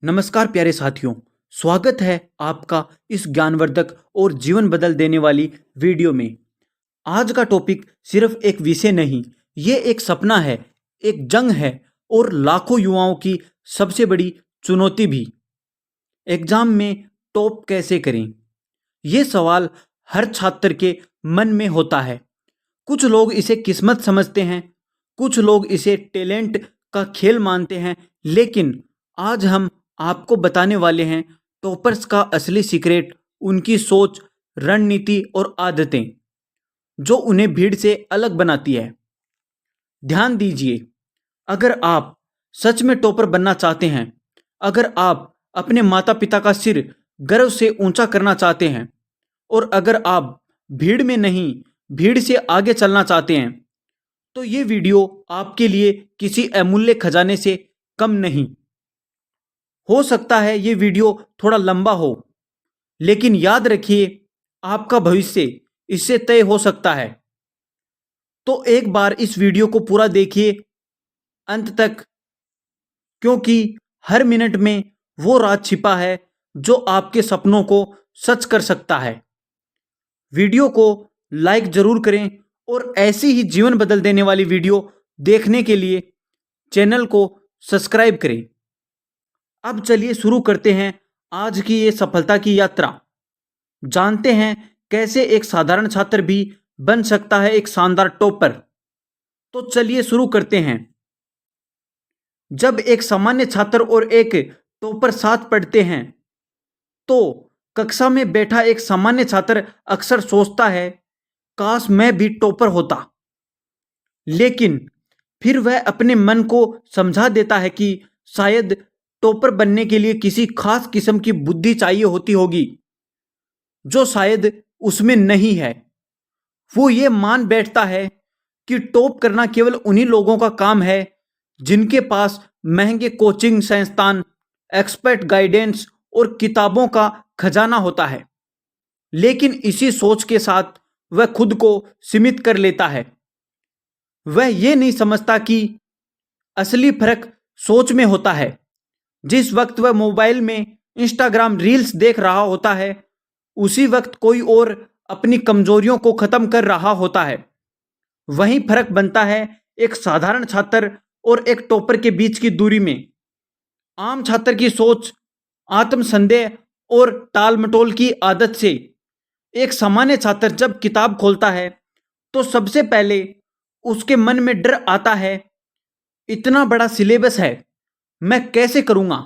नमस्कार प्यारे साथियों। स्वागत है आपका इस ज्ञानवर्धक और जीवन बदल देने वाली वीडियो में। आज का टॉपिक सिर्फ एक विषय नहीं, ये एक सपना है, एक जंग है और लाखों युवाओं की सबसे बड़ी चुनौती भी। एग्जाम में टॉप कैसे करें, ये सवाल हर छात्र के मन में होता है। कुछ लोग इसे किस्मत समझते हैं, कुछ लोग इसे टैलेंट का खेल मानते हैं, लेकिन आज हम आपको बताने वाले हैं टॉपर्स का असली सीक्रेट, उनकी सोच, रणनीति और आदतें जो उन्हें भीड़ से अलग बनाती है। ध्यान दीजिए, अगर आप सच में टॉपर बनना चाहते हैं, अगर आप अपने माता पिता का सिर गर्व से ऊंचा करना चाहते हैं और अगर आप भीड़ में नहीं, भीड़ से आगे चलना चाहते हैं, तो ये वीडियो आपके लिए किसी अमूल्य खजाने से कम नहीं। हो सकता है ये वीडियो थोड़ा लंबा हो, लेकिन याद रखिए, आपका भविष्य इससे तय हो सकता है। तो एक बार इस वीडियो को पूरा देखिए अंत तक, क्योंकि हर मिनट में वो राज छिपा है जो आपके सपनों को सच कर सकता है। वीडियो को लाइक जरूर करें और ऐसी ही जीवन बदल देने वाली वीडियो देखने के लिए चैनल को सब्सक्राइब करें। अब चलिए शुरू करते हैं आज की ये सफलता की यात्रा। जानते हैं कैसे एक साधारण छात्र भी बन सकता है एक शानदार टॉपर। तो चलिए शुरू करते हैं। जब एक सामान्य छात्र और एक टॉपर साथ पढ़ते हैं, तो कक्षा में बैठा एक सामान्य छात्र अक्सर सोचता है, काश मैं भी टॉपर होता। लेकिन फिर वह अपने मन को समझा देता है कि शायद टॉपर बनने के लिए किसी खास किस्म की बुद्धि चाहिए होती होगी जो शायद उसमें नहीं है। वो ये मान बैठता है कि टॉप करना केवल उन्हीं लोगों का काम है जिनके पास महंगे कोचिंग संस्थान, एक्सपर्ट गाइडेंस और किताबों का खजाना होता है। लेकिन इसी सोच के साथ वह खुद को सीमित कर लेता है। वह ये नहीं समझता कि असली फर्क सोच में होता है। जिस वक्त वह मोबाइल में इंस्टाग्राम रील्स देख रहा होता है, उसी वक्त कोई और अपनी कमजोरियों को खत्म कर रहा होता है। वहीं फर्क बनता है एक साधारण छात्र और एक टॉपर के बीच की दूरी में। आम छात्र की सोच, आत्मसंदेह और टाल मटोल की आदत से एक सामान्य छात्र जब किताब खोलता है तो सबसे पहले उसके मन में डर आता है, इतना बड़ा सिलेबस है, मैं कैसे करूंगा।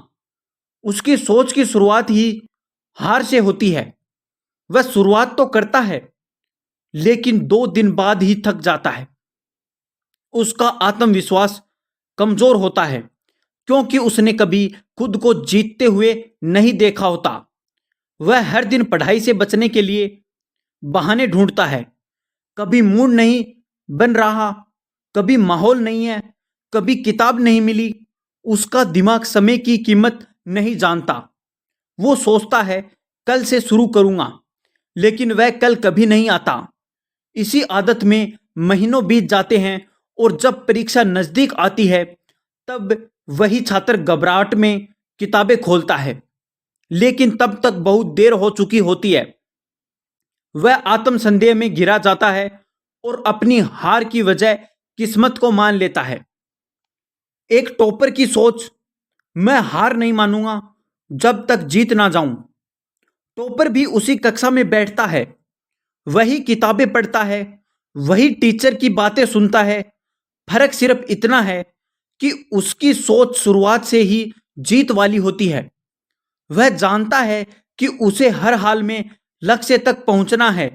उसकी सोच की शुरुआत ही हार से होती है। वह शुरुआत तो करता है, लेकिन 2 दिन बाद ही थक जाता है। उसका आत्मविश्वास कमजोर होता है क्योंकि उसने कभी खुद को जीतते हुए नहीं देखा होता। वह हर दिन पढ़ाई से बचने के लिए बहाने ढूंढता है। कभी मूड नहीं बन रहा, कभी माहौल नहीं है, कभी किताब नहीं मिली। उसका दिमाग समय की कीमत नहीं जानता। वो सोचता है कल से शुरू करूंगा, लेकिन वह कल कभी नहीं आता। इसी आदत में महीनों बीत जाते हैं और जब परीक्षा नजदीक आती है, तब वही छात्र घबराहट में किताबें खोलता है, लेकिन तब तक बहुत देर हो चुकी होती है। वह आत्मसंदेह में गिरा जाता है और अपनी हार की वजह किस्मत को मान लेता है। एक टॉपर की सोच, मैं हार नहीं मानूंगा जब तक जीत ना जाऊं। टॉपर भी उसी कक्षा में बैठता है, वही किताबें पढ़ता है, वही टीचर की बातें सुनता है। फर्क सिर्फ इतना है कि उसकी सोच शुरुआत से ही जीत वाली होती है। वह जानता है कि उसे हर हाल में लक्ष्य तक पहुंचना है,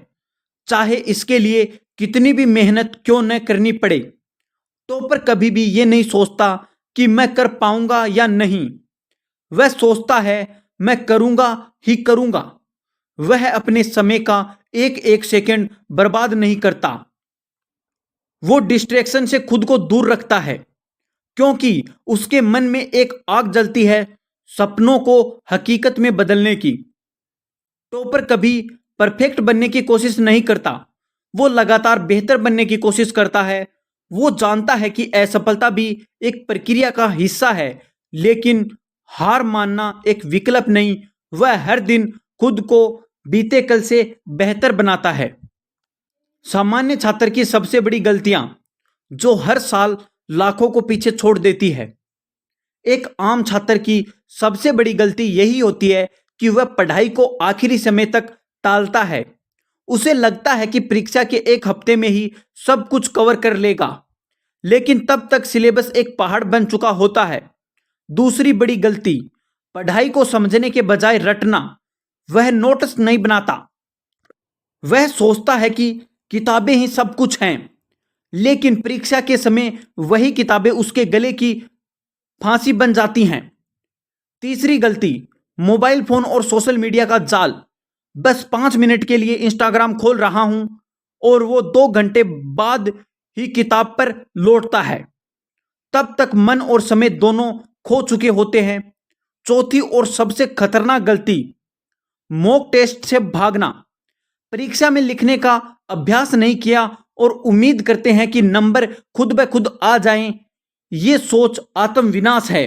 चाहे इसके लिए कितनी भी मेहनत क्यों न करनी पड़े। टॉपर कभी भी ये नहीं सोचता कि मैं कर पाऊंगा या नहीं। वह सोचता है मैं करूंगा ही करूंगा। वह अपने समय का एक एक सेकंड बर्बाद नहीं करता। वो डिस्ट्रैक्शन से खुद को दूर रखता है क्योंकि उसके मन में एक आग जलती है सपनों को हकीकत में बदलने की। टॉपर कभी परफेक्ट बनने की कोशिश नहीं करता, वो लगातार बेहतर बनने की कोशिश करता है। वो जानता है कि असफलता भी एक प्रक्रिया का हिस्सा है, लेकिन हार मानना एक विकल्प नहीं, वह हर दिन खुद को बीते कल से बेहतर बनाता है। सामान्य छात्र की सबसे बड़ी गलतियां जो हर साल लाखों को पीछे छोड़ देती है। एक आम छात्र की सबसे बड़ी गलती यही होती है कि वह पढ़ाई को आखिरी समय तक टालता है। उसे लगता है कि परीक्षा के एक हफ्ते में ही सब कुछ कवर कर लेगा, लेकिन तब तक सिलेबस एक पहाड़ बन चुका होता है। दूसरी बड़ी गलती, पढ़ाई को समझने के बजाय रटना। वह नोट्स नहीं बनाता। वह सोचता है कि किताबें ही सब कुछ हैं, लेकिन परीक्षा के समय वही किताबें उसके गले की फांसी बन जाती हैं। तीसरी गलती, मोबाइल फोन और सोशल मीडिया का जाल। बस 5 मिनट के लिए इंस्टाग्राम खोल रहा हूं और वो 2 घंटे बाद ही किताब पर लौटता है। तब तक मन और समय दोनों खो चुके होते हैं। चौथी और सबसे खतरनाक गलती, मॉक टेस्ट से भागना। परीक्षा में लिखने का अभ्यास नहीं किया और उम्मीद करते हैं कि नंबर खुद ब खुद आ जाएं। ये सोच आत्मविनाश है।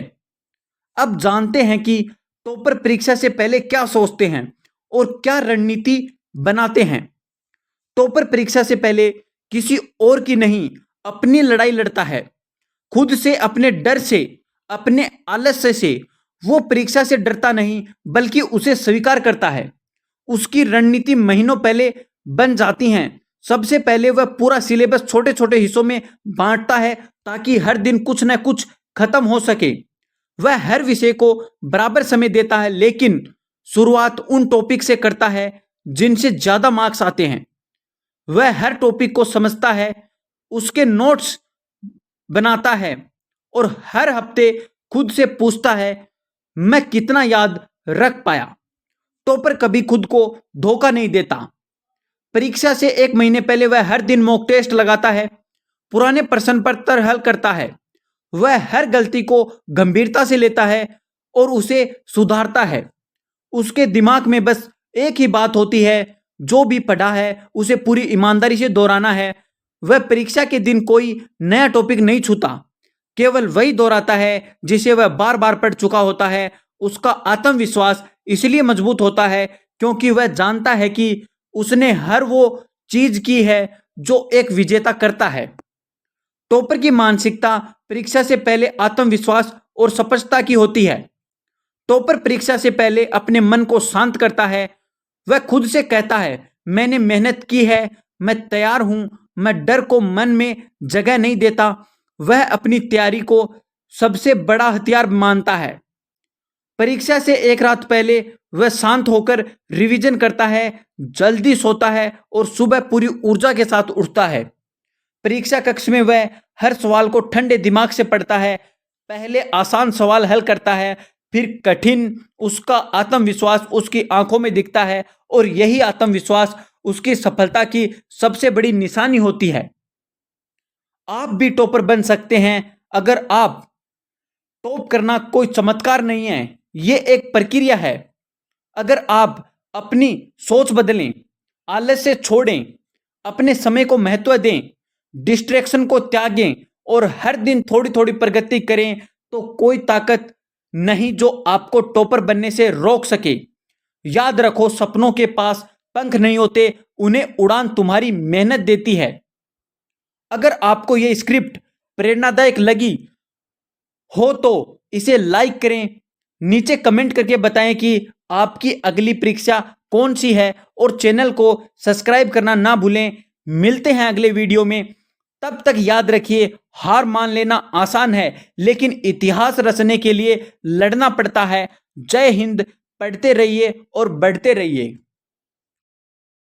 अब जानते हैं कि टॉपर परीक्षा से पहले क्या सोचते हैं और क्या रणनीति बनाते हैं। टॉपर परीक्षा से पहले किसी और की नहीं, अपनी लड़ाई लड़ता है। खुद से, अपने डर से, अपने आलस्य से। वो परीक्षा से डरता नहीं, बल्कि उसे स्वीकार करता है। उसकी रणनीति महीनों पहले बन जाती हैं। सबसे पहले वह पूरा सिलेबस छोटे छोटे हिस्सों में बांटता है ताकि हर दिन कुछ न कुछ खत्म हो सके। वह हर विषय को बराबर समय देता है, लेकिन शुरुआत उन टॉपिक से करता है जिनसे ज्यादा मार्क्स आते हैं। वह हर टॉपिक को समझता है, उसके नोट्स बनाता है और हर हफ्ते खुद से पूछता है, मैं कितना याद रख पाया। टॉपर कभी खुद को धोखा नहीं देता। परीक्षा से 1 महीने पहले वह हर दिन मॉक टेस्ट लगाता है, पुराने प्रश्न पत्र हल करता है। वह हर गलती को गंभीरता से लेता है और उसे सुधारता है। उसके दिमाग में बस एक ही बात होती है, जो भी पढ़ा है उसे पूरी ईमानदारी से दोहराना है। वह परीक्षा के दिन कोई नया टॉपिक नहीं छूता, केवल वही दोहराता है जिसे वह बार बार पढ़ चुका होता है। उसका आत्मविश्वास इसलिए मजबूत होता है क्योंकि वह जानता है कि उसने हर वो चीज की है जो एक विजेता करता है। टॉपर की मानसिकता परीक्षा से पहले आत्मविश्वास और स्पष्टता की होती है। टॉपर परीक्षा से पहले अपने मन को शांत करता है। वह खुद से कहता है, मैंने मेहनत की है, मैं तैयार हूं। मैं डर को मन में जगह नहीं देता। वह अपनी तैयारी को सबसे बड़ा हथियार मानता है। परीक्षा से एक रात पहले वह शांत होकर रिवीजन करता है, जल्दी सोता है और सुबह पूरी ऊर्जा के साथ उठता है। परीक्षा कक्ष में वह हर सवाल को ठंडे दिमाग से पढ़ता है। पहले आसान सवाल हल करता है, फिर कठिन। उसका आत्मविश्वास उसकी आंखों में दिखता है और यही आत्मविश्वास उसकी सफलता की सबसे बड़ी निशानी होती है। आप भी टॉपर बन सकते हैं अगर आप टॉप करना कोई चमत्कार नहीं है, ये एक प्रक्रिया है। अगर आप अपनी सोच बदलें, आलस्य छोड़ें, अपने समय को महत्व दें, डिस्ट्रैक्शन को त्यागें और हर दिन थोड़ी थोड़ी प्रगति करें, तो कोई ताकत नहीं जो आपको टॉपर बनने से रोक सके। याद रखो, सपनों के पास पंख नहीं होते, उन्हें उड़ान तुम्हारी मेहनत देती है। अगर आपको यह स्क्रिप्ट प्रेरणादायक लगी हो तो इसे लाइक करें, नीचे कमेंट करके बताएं कि आपकी अगली परीक्षा कौन सी है और चैनल को सब्सक्राइब करना ना भूलें। मिलते हैं अगले वीडियो में। तब तक याद रखिए, हार मान लेना आसान है, लेकिन इतिहास रचने के लिए लड़ना पड़ता है। जय हिंद। पढ़ते रहिए और बढ़ते रहिए।